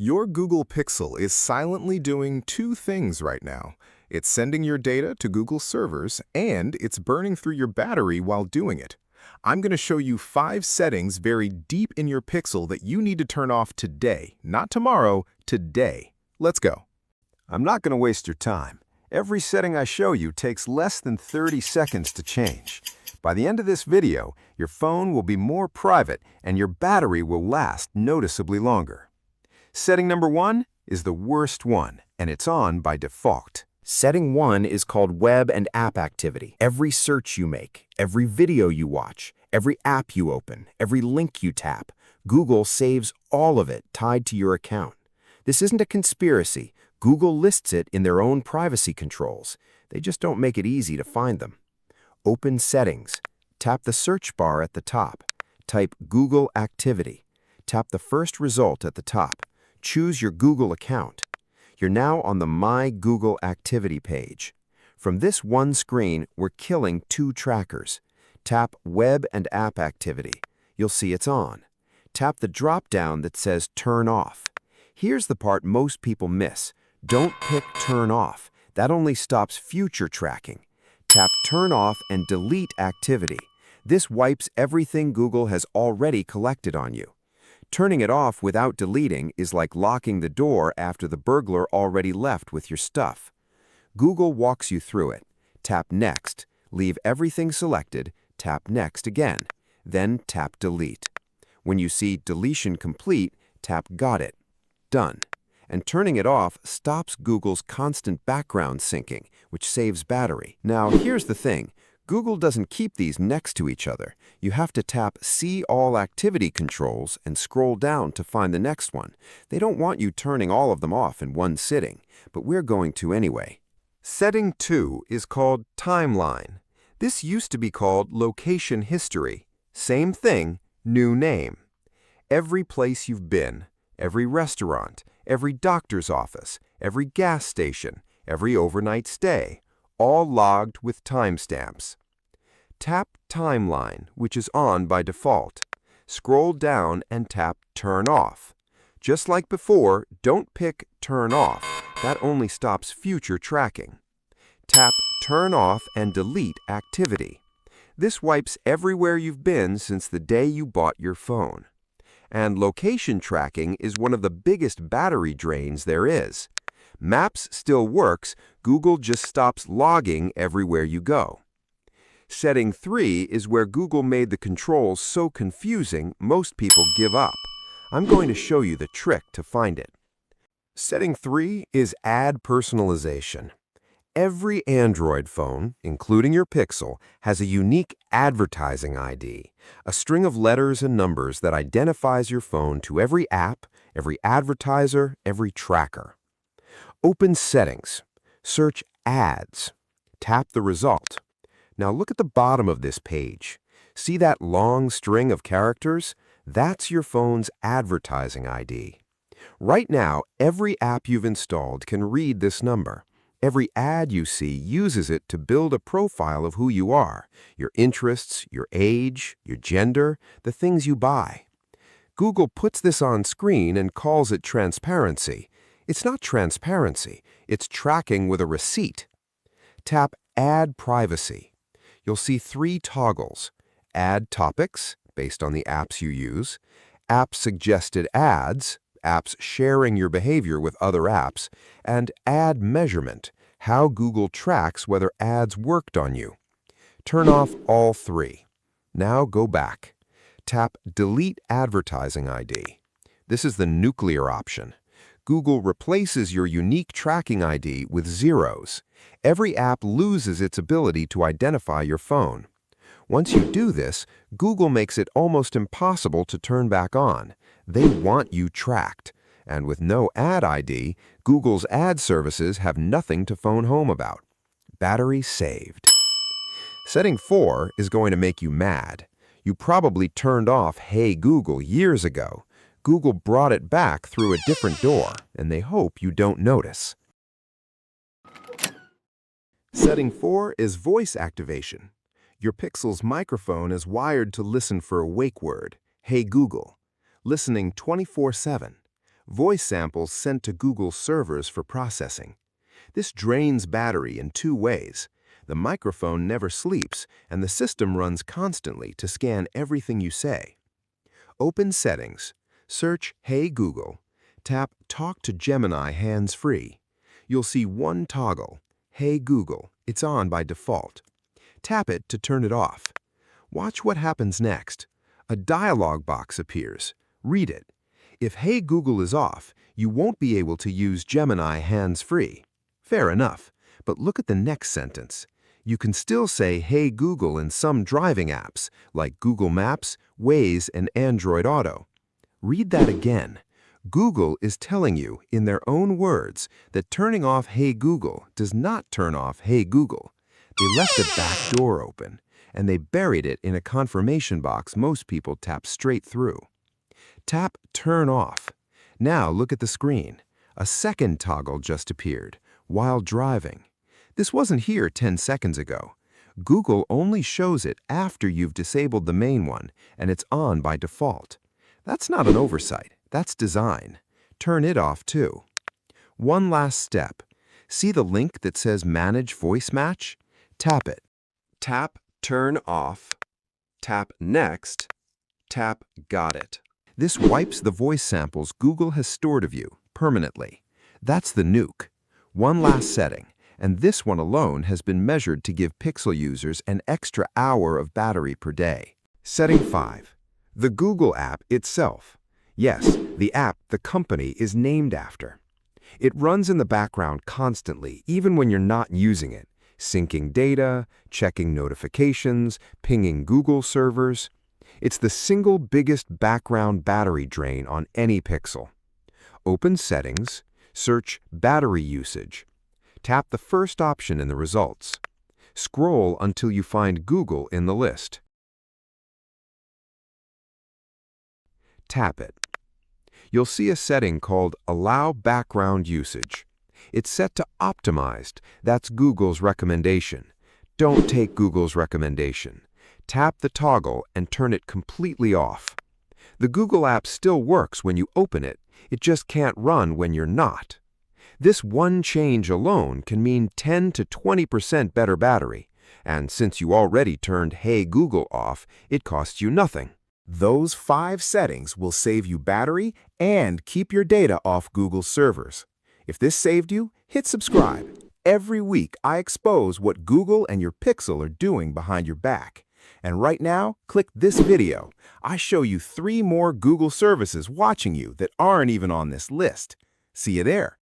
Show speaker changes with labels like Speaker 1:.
Speaker 1: Your Google Pixel is silently doing two things right now. It's sending your data to Google servers, and it's burning through your battery while doing it. I'm going to show you 5 settings buried deep in your Pixel that you need to turn off today, not tomorrow, today. Let's go.
Speaker 2: I'm not going to waste your time. Every setting I show you takes less than 30 seconds to change. By the end of this video, your phone will be more private and your battery will last noticeably longer. Setting number 1 is the worst one, and it's on by default.
Speaker 3: Setting 1 is called Web and App Activity. Every search you make, every video you watch, every app you open, every link you tap, Google saves all of it tied to your account. This isn't a conspiracy. Google lists it in their own privacy controls. They just don't make it easy to find them. Open Settings. Tap the search bar at the top. Type Google Activity. Tap the first result at the top. Choose your Google account. You're now on the My Google Activity page. From this one screen, we're killing 2 trackers. Tap Web and App Activity. You'll see it's on. Tap the drop-down that says Turn Off. Here's the part most people miss. Don't pick Turn Off. That only stops future tracking. Tap Turn Off and Delete Activity. This wipes everything Google has already collected on you. Turning it off without deleting is like locking the door after the burglar already left with your stuff. Google walks you through it. Tap Next, leave everything selected, tap Next again, then tap Delete. When you see Deletion Complete, tap Got it. Done. And turning it off stops Google's constant background syncing, which saves battery. Now, here's the thing. Google doesn't keep these next to each other. You have to tap See All Activity Controls and scroll down to find the next one. They don't want you turning all of them off in one sitting, but we're going to anyway. Setting 2 is called Timeline. This used to be called Location History. Same thing, new name. Every place you've been, every restaurant, every doctor's office, every gas station, every overnight stay, all logged with timestamps. Tap Timeline, which is on by default. Scroll down and tap Turn Off. Just like before, don't pick Turn Off. That only stops future tracking. Tap Turn Off and Delete Activity. This wipes everywhere you've been since the day you bought your phone. And location tracking is one of the biggest battery drains there is. Maps still works, Google just stops logging everywhere you go. Setting 3 is where Google made the controls so confusing most people give up. I'm going to show you the trick to find it. Setting 3 is Add Personalization. Every Android phone, including your Pixel, has a unique advertising ID, a string of letters and numbers that identifies your phone to every app, every advertiser, every tracker. Open Settings. Search Ads. Tap the result. Now look at the bottom of this page. See that long string of characters? That's your phone's advertising ID. Right now, every app you've installed can read this number. Every ad you see uses it to build a profile of who you are, your interests, your age, your gender, the things you buy. Google puts this on screen and calls it transparency. It's not transparency, it's tracking with a receipt. Tap Add Privacy. You'll see 3 toggles. Add Topics, based on the apps you use, App Suggested Ads, apps sharing your behavior with other apps, and Ad Measurement, how Google tracks whether ads worked on you. Turn off all 3. Now go back. Tap Delete Advertising ID. This is the nuclear option. Google replaces your unique tracking ID with zeros. Every app loses its ability to identify your phone. Once you do this, Google makes it almost impossible to turn back on. They want you tracked. And with no ad ID, Google's ad services have nothing to phone home about. Battery saved. Setting 4 is going to make you mad. You probably turned off Hey Google years ago. Google brought it back through a different door, and they hope you don't notice. Setting 4 is voice activation. Your Pixel's microphone is wired to listen for a wake word, Hey Google, listening 24/7.
Speaker 2: voice samples sent to Google servers for processing. This drains battery in two ways. The microphone never sleeps, and the system runs constantly to scan everything you say. Open Settings, search Hey Google, tap Talk to Gemini hands-free. You'll see one toggle, Hey Google. It's on by default. Tap it to turn it off. Watch what happens next. A dialog box appears. Read it. If Hey Google is off, you won't be able to use Gemini hands-free. Fair enough, but look at the next sentence. You can still say Hey Google in some driving apps, like Google Maps, Waze, and Android Auto. Read that again. Google is telling you, in their own words, that turning off Hey Google does not turn off Hey Google. They left the back door open, and they buried it in a confirmation box most people tap straight through. Tap Turn Off. Now look at the screen. A second toggle just appeared, while driving. This wasn't here 10 seconds ago. Google only shows it after you've disabled the main one, and it's on by default. That's not an oversight, that's design. Turn it off too. One last step. See the link that says Manage Voice Match? Tap it. Tap Turn Off. Tap Next. Tap Got It. This wipes the voice samples Google has stored of you permanently. That's the nuke. One last setting, and this one alone has been measured to give Pixel users an extra hour of battery per day. Setting 5. The Google app itself. Yes, the app the company is named after. It runs in the background constantly, even when you're not using it, syncing data, checking notifications, pinging Google servers. It's the single biggest background battery drain on any Pixel. Open Settings, search Battery Usage. Tap the first option in the results. Scroll until you find Google in the list. Tap it. You'll see a setting called Allow Background Usage. It's set to Optimized. That's Google's recommendation. Don't take Google's recommendation. Tap the toggle and turn it completely off. The Google app still works when you open it. It just can't run when you're not. This one change alone can mean 10 to 20% better battery. And since you already turned Hey Google off, it costs you nothing.
Speaker 1: Those 5 settings will save you battery and keep your data off Google's servers. If this saved you, hit subscribe. Every week, I expose what Google and your Pixel are doing behind your back. And right now, click this video. I show you 3 more Google services watching you that aren't even on this list. See you there.